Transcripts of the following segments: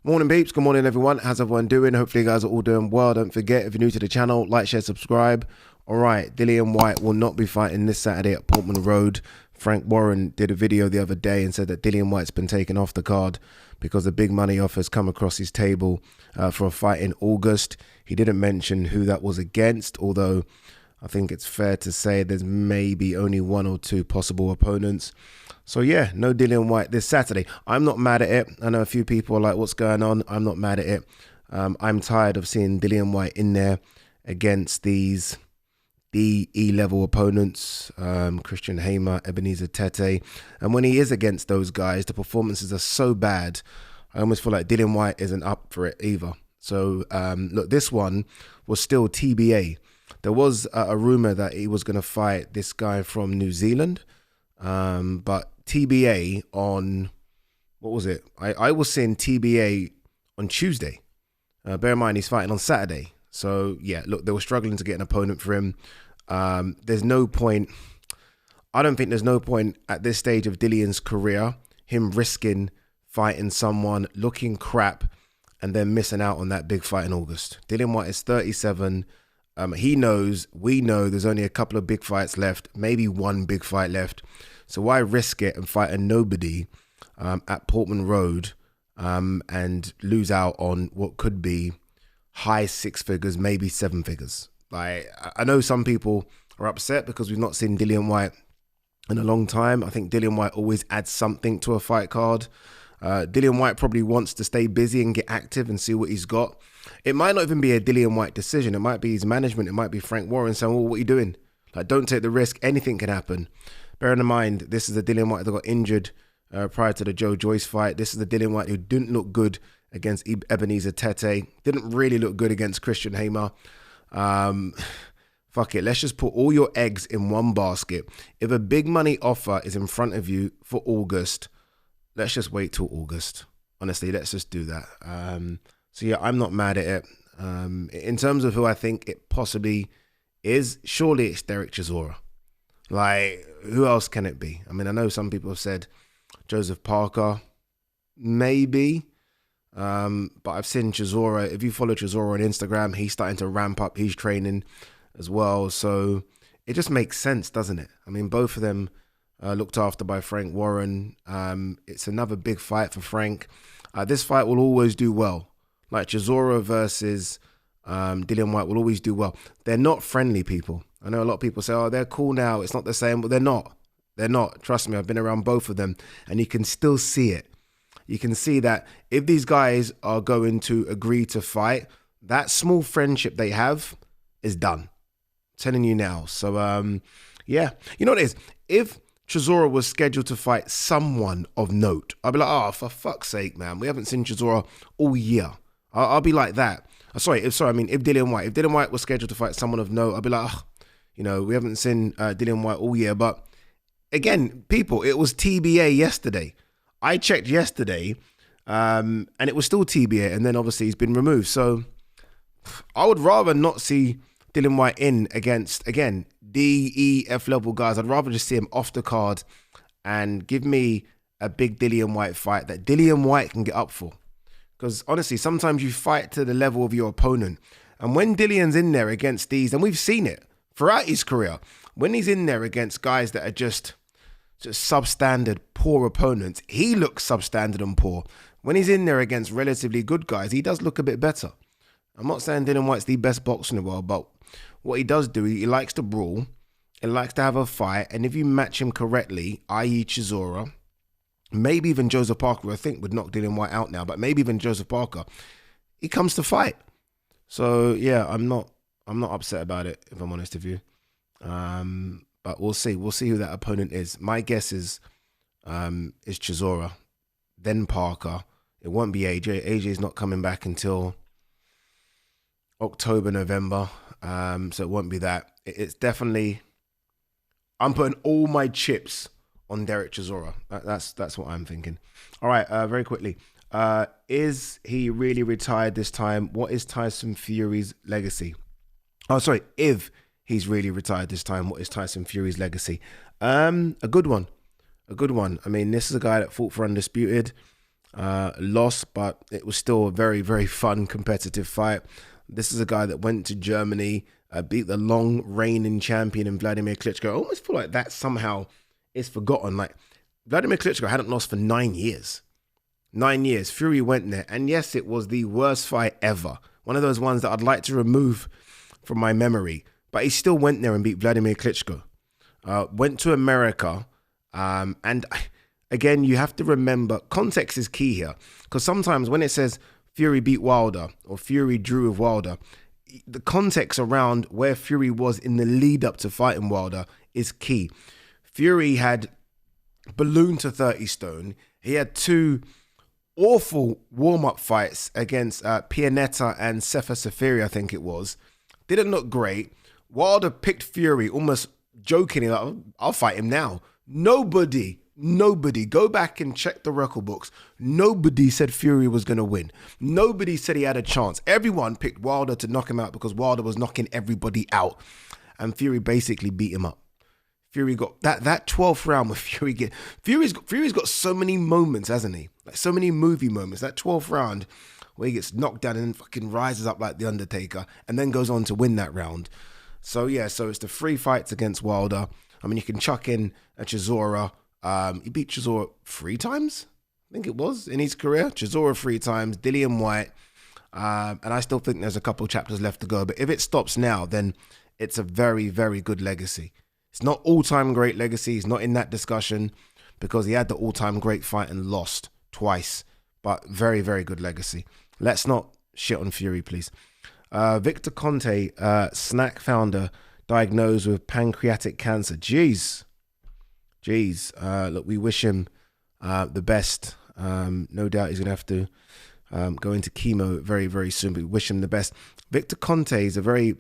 Morning peeps, good morning everyone. How's everyone doing? Hopefully you guys are all doing well. Don't forget, if you're new to the channel, like, share, subscribe. Alright, Dillian White will not be fighting this Saturday at Portman Road. Frank Warren did a video the other day and said that Dillian White's been taken off the card because the big money offers come across his table for a fight in August. He didn't mention who that was against, although I think it's fair to say there's maybe only one or two possible opponents. So yeah, no Dillian White this Saturday. I'm not mad at it. I know a few people are like, what's going on? I'm not mad at it. I'm tired of seeing Dillian White in there against these DE level opponents, Christian Hamer, Ebenezer Tete. And when he is against those guys, the performances are so bad, I almost feel like Dillian White isn't up for it either. So look, this one was still TBA. There was a rumor that he was going to fight this guy from New Zealand, but TBA on, what was it? I was seeing TBA on Tuesday. Bear in mind, he's fighting on Saturday. So yeah, look, they were struggling to get an opponent for him. There's no point. I don't think there's no point at this stage of Dillian's career, him risking fighting someone looking crap and then missing out on that big fight in August. Dillian White is 37. He knows, we know there's only a couple of big fights left, maybe one big fight left. So why risk it and fight a nobody at Portman Road and lose out on what could be high six figures, maybe seven figures? Like, I know some people are upset because we've not seen Dillian White in a long time. I think Dillian White always adds something to a fight card. Dillian White probably wants to stay busy and get active and see what he's got. It might not even be a Dillian White decision. It might be his management. It might be Frank Warren saying, well, what are you doing? Like, don't take the risk. Anything can happen. Bearing in mind, this is the Dillian White that got injured prior to the Joe Joyce fight. This is the Dillian White who didn't look good against Ebenezer Tete. Didn't really look good against Christian Hamer. Fuck it. Let's just put all your eggs in one basket. If a big money offer is in front of you for August, let's just wait till August. Honestly, let's just do that. So yeah, I'm not mad at it. In terms of who I think it possibly is, surely it's Derek Chisora. Like, who else can it be? I mean, I know some people have said Joseph Parker, maybe. But I've seen Chisora. If you follow Chisora on Instagram, he's starting to ramp up his training as well. So it just makes sense, doesn't it? I mean, both of them looked after by Frank Warren. It's another big fight for Frank. This fight will always do well. Like Chisora versus Dillian White will always do well. They're not friendly people. I know a lot of people say, oh, they're cool now. It's not the same, but they're not. They're not. Trust me, I've been around both of them and you can still see it. You can see that if these guys are going to agree to fight, that small friendship they have is done. I'm telling you now. So, yeah. You know what it is? If Chisora was scheduled to fight someone of note, I'd be like, oh, for fuck's sake, man. We haven't seen Chisora all year. I'll be like that. If Dillian White. If Dillian White was scheduled to fight someone of note, I'd be like, oh, you know, we haven't seen Dillian White all year. But again, people, it was TBA yesterday. I checked yesterday and it was still TBA. And then obviously he's been removed. So I would rather not see Dillian White in against, again, DEF level guys. I'd rather just see him off the card and give me a big Dillian White fight that Dillian White can get up for. Because honestly, sometimes you fight to the level of your opponent. And when Dillian's in there against these, and we've seen it throughout his career, when he's in there against guys that are just substandard, poor opponents, he looks substandard and poor. When he's in there against relatively good guys, he does look a bit better. I'm not saying Dillian White's the best boxer in the world, but what he does do, he likes to brawl, he likes to have a fight, and if you match him correctly, i.e. Chisora, maybe even Joseph Parker, who I think would knock Dillian White out now, but maybe even Joseph Parker, he comes to fight. So yeah, I'm not upset about it, if I'm honest with you. But we'll see. We'll see who that opponent is. My guess is Chisora, then Parker. It won't be AJ. AJ's not coming back until October, November. So it won't be that. It's definitely, I'm putting all my chips on Derek Chisora. That's what I'm thinking. All right, very quickly. Is he really retired this time? What is Tyson Fury's legacy? Oh, sorry. If he's really retired this time, what is Tyson Fury's legacy? A good one. A good one. I mean, this is a guy that fought for Undisputed. Lost, but it was still a very, very fun, competitive fight. This is a guy that went to Germany, beat the long reigning champion in Vladimir Klitschko. I almost feel like that somehow is forgotten. Like, Vladimir Klitschko hadn't lost for 9 years. 9 years. Fury went there. And yes, it was the worst fight ever. One of those ones that I'd like to remove from my memory. But he still went there and beat Vladimir Klitschko. Went to America. And again, you have to remember, context is key here. Because sometimes when it says Fury beat Wilder or Fury drew with Wilder, the context around where Fury was in the lead up to fighting Wilder is key. Fury had ballooned to 30 stone. He had 2 awful warm-up fights against Pianeta and Sefa Safiri, I think it was. Didn't look great. Wilder picked Fury almost jokingly, like, I'll fight him now. Nobody, go back and check the record books. Nobody said Fury was going to win. Nobody said he had a chance. Everyone picked Wilder to knock him out because Wilder was knocking everybody out. And Fury basically beat him up. Fury got that 12th round with Fury's got so many moments, hasn't he? Like, so many movie moments. That 12th round where he gets knocked down and then fucking rises up like the Undertaker and then goes on to win that round. So yeah, so it's the 3 fights against Wilder. I mean, you can chuck in a Chisora. He beat Chisora 3 times, I think it was, in his career. Chisora 3 times, Dillian White. And I still think there's a couple chapters left to go. But if it stops now, then it's a very, very good legacy. It's not all-time great legacy. He's not in that discussion because he had the all-time great fight and lost twice. But very, very good legacy. Let's not shit on Fury, please. Victor Conte, snack founder, diagnosed with pancreatic cancer. Jeez. Look, we wish him the best. No doubt he's going to have to go into chemo very, very soon, but we wish him the best. Victor Conte is a very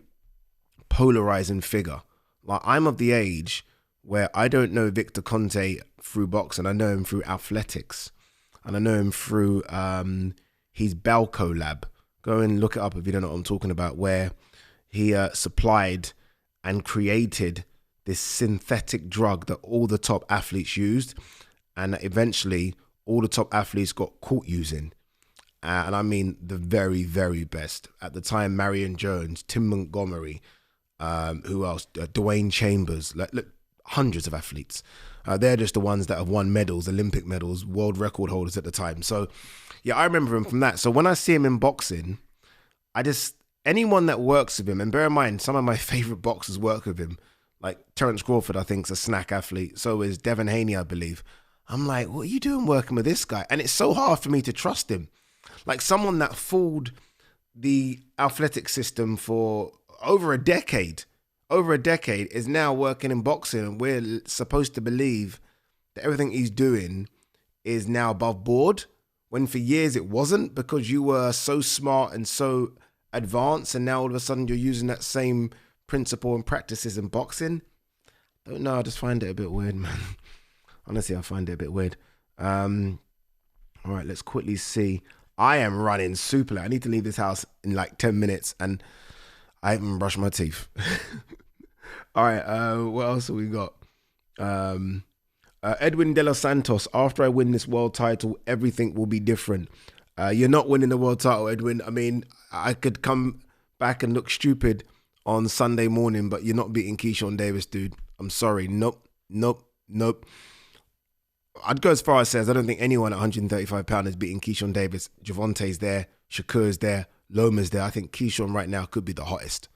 polarizing figure. Like, I'm of the age where I don't know Victor Conte through boxing. I know him through athletics. And I know him through his Balco lab. Go and look it up if you don't know what I'm talking about, where he supplied and created this synthetic drug that all the top athletes used, and that eventually all the top athletes got caught using. And I mean the very, very best. At the time, Marion Jones, Tim Montgomery, who else? Dwayne Chambers, look, hundreds of athletes. They're just the ones that have won medals, Olympic medals, world record holders at the time. So yeah, I remember him from that. So when I see him in boxing, anyone that works with him, and bear in mind, some of my favorite boxers work with him. Like Terence Crawford, I think, is a snack athlete. So is Devin Haney, I believe. I'm like, what are you doing working with this guy? And it's so hard for me to trust him. Like, someone that fooled the athletic system for over a decade is now working in boxing, and we're supposed to believe that everything he's doing is now above board, when for years it wasn't, because you were so smart and so advanced, and now all of a sudden you're using that same principle and practices in boxing. Don't know, I just find it a bit weird, man. Honestly, I find it a bit weird. All right, let's quickly see. I am running super late. I need to leave this house in like 10 minutes, and I haven't brushed my teeth. All right, what else have we got? Edwin De Los Santos, after I win this world title, everything will be different. You're not winning the world title, Edwin. I mean, I could come back and look stupid on Sunday morning, but you're not beating Keyshawn Davis, dude. I'm sorry. Nope. I'd go as far as says I don't think anyone at 135 pounds is beating Keyshawn Davis. Javonte's there, Shakur's there, Loma's there. I think Keyshawn right now could be the hottest.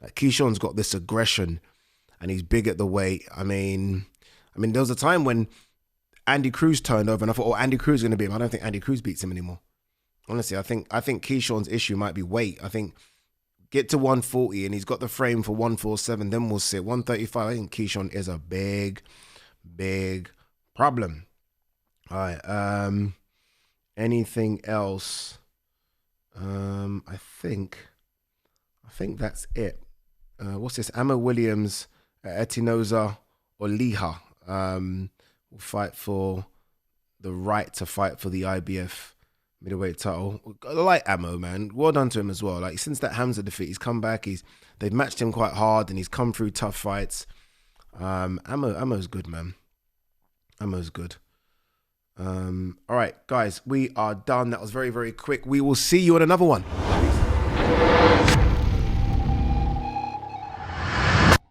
Like, Keyshawn's got this aggression, and he's big at the weight. I mean, there was a time when Andy Cruz turned over, and I thought, oh, Andy Cruz is going to beat him. I don't think Andy Cruz beats him anymore. Honestly, I think Keyshawn's issue might be weight. I think get to 140, and he's got the frame for 147. Then we'll see. 135. I think Keyshawn is a big problem. All right. Anything else? I think that's it. What's this? Amma Williams, Etinoza or Liha will fight for the right to fight for the IBF middleweight title. I like Ammo, man. Well done to him as well. Like, since that Hamza defeat, he's come back. They've matched him quite hard, and he's come through tough fights. Ammo's good, man. Ammo's good. All right, guys, we are done. That was very, very quick. We will see you on another one. Peace.